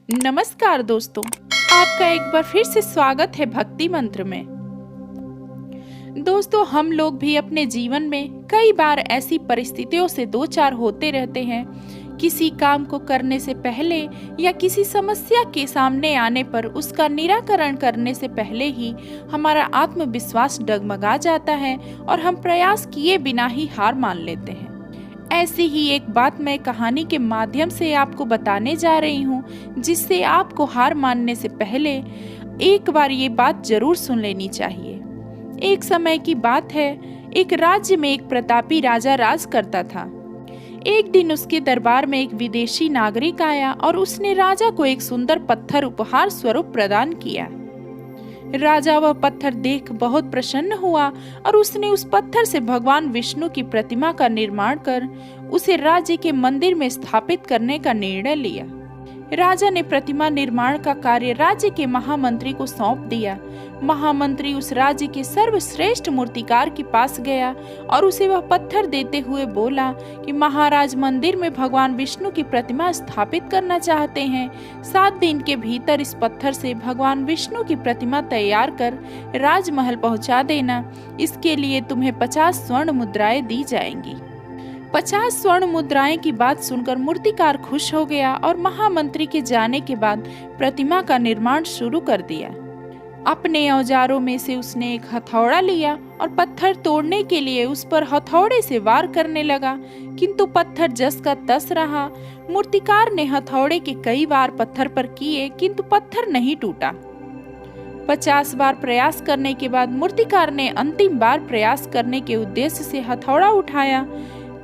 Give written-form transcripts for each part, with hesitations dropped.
नमस्कार दोस्तों, आपका एक बार फिर से स्वागत है भक्ति मंत्र में। दोस्तों, हम लोग भी अपने जीवन में कई बार ऐसी परिस्थितियों से दो चार होते रहते हैं। किसी काम को करने से पहले या किसी समस्या के सामने आने पर उसका निराकरण करने से पहले ही हमारा आत्मविश्वास डगमगा जाता है और हम प्रयास किए बिना ही हार मान लेते हैं। ऐसी ही एक बात मैं कहानी के माध्यम से आपको बताने जा रही हूँ, जिससे आपको हार मानने से पहले एक बार ये बात जरूर सुन लेनी चाहिए। एक समय की बात है, एक राज्य में एक प्रतापी राजा राज करता था। एक दिन उसके दरबार में एक विदेशी नागरिक आया और उसने राजा को एक सुंदर पत्थर उपहार स्वरूप प्रदान किया। राजा वह पत्थर देख बहुत प्रसन्न हुआ और उसने उस पत्थर से भगवान विष्णु की प्रतिमा का निर्माण कर उसे राज्य के मंदिर में स्थापित करने का निर्णय लिया। राजा ने प्रतिमा निर्माण का कार्य राज्य के महामंत्री को सौंप दिया। महामंत्री उस राज्य के सर्वश्रेष्ठ मूर्तिकार के पास गया और उसे वह पत्थर देते हुए बोला कि महाराज मंदिर में भगवान विष्णु की प्रतिमा स्थापित करना चाहते हैं। 7 दिन के भीतर इस पत्थर से भगवान विष्णु की प्रतिमा तैयार कर राजमहल पहुंचा देना। इसके लिए तुम्हें 50 स्वर्ण मुद्राएं दी जाएंगी। 50 स्वर्ण मुद्राएं की बात सुनकर मूर्तिकार खुश हो गया और महामंत्री के जाने के बाद प्रतिमा का निर्माण शुरू कर दिया। अपने औजारों में से उसने एक हथौड़ा लिया और पत्थर तोड़ने के लिए उस पर हथौड़े से वार करने लगा, किंतु पत्थर जस का तस रहा। मूर्तिकार ने हथौड़े के कई बार पत्थर पर किए, किंतु पत्थर नहीं टूटा। 50 बार प्रयास करने के बाद मूर्तिकार ने अंतिम बार प्रयास करने के उद्देश्य से हथौड़ा उठाया,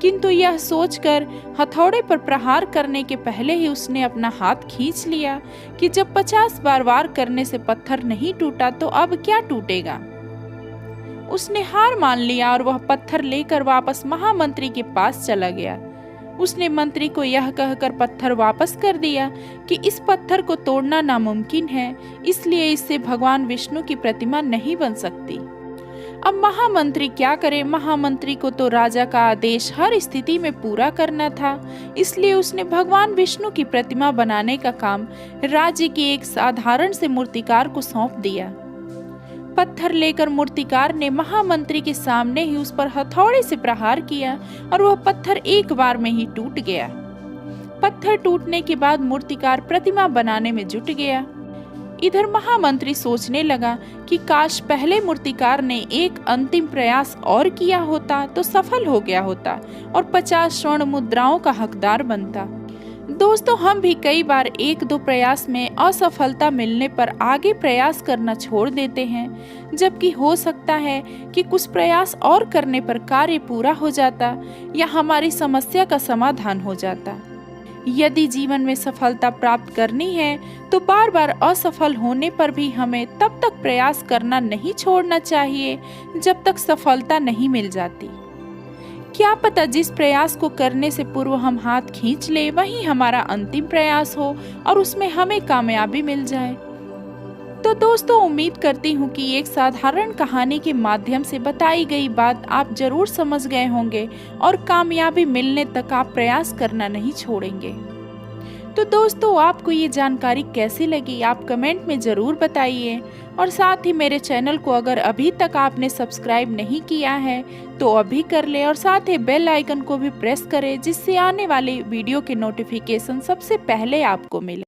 किंतु यह सोचकर हथौड़े पर प्रहार करने के पहले ही उसने अपना हाथ खींच लिया कि जब 50 बार वार करने से पत्थर नहीं टूटा तो अब क्या टूटेगा। उसने हार मान लिया और वह पत्थर लेकर वापस महामंत्री के पास चला गया। उसने मंत्री को यह कहकर पत्थर वापस कर दिया कि इस पत्थर को तोड़ना नामुमकिन है, इसलिए इससे भगवान विष्णु की प्रतिमा नहीं बन सकती। अब महामंत्री क्या करे। महामंत्री को तो राजा का आदेश हर स्थिति में पूरा करना था, इसलिए उसने भगवान विष्णु की प्रतिमा बनाने का काम राज्य के एक साधारण से मूर्तिकार को सौंप दिया। पत्थर लेकर मूर्तिकार ने महामंत्री के सामने ही उस पर हथौड़े से प्रहार किया और वह पत्थर एक बार में ही टूट गया। पत्थर टूटने के बाद मूर्तिकार प्रतिमा बनाने में जुट गया। इधर महामंत्री सोचने लगा कि काश पहले मूर्तिकार ने एक अंतिम प्रयास और किया होता तो सफल हो गया होता और 50 स्वर्ण मुद्राओं का हकदार बनता। दोस्तों, हम भी कई बार 1-2 प्रयास में असफलता मिलने पर आगे प्रयास करना छोड़ देते हैं, जबकि हो सकता है कि कुछ प्रयास और करने पर कार्य पूरा हो जाता या हमारी समस्या का समाधान हो जाता। यदि जीवन में सफलता प्राप्त करनी है तो बार बार असफल होने पर भी हमें तब तक प्रयास करना नहीं छोड़ना चाहिए जब तक सफलता नहीं मिल जाती। क्या पता जिस प्रयास को करने से पूर्व हम हाथ खींच ले वही हमारा अंतिम प्रयास हो और उसमें हमें कामयाबी मिल जाए। तो दोस्तों, उम्मीद करती हूँ कि एक साधारण कहानी के माध्यम से बताई गई बात आप जरूर समझ गए होंगे और कामयाबी मिलने तक आप प्रयास करना नहीं छोड़ेंगे। तो दोस्तों, आपको ये जानकारी कैसी लगी आप कमेंट में जरूर बताइए और साथ ही मेरे चैनल को अगर अभी तक आपने सब्सक्राइब नहीं किया है तो अभी कर ले और साथ ही बेल आइकन को भी प्रेस करें, जिससे आने वाले वीडियो के नोटिफिकेशन सबसे पहले आपको मिले।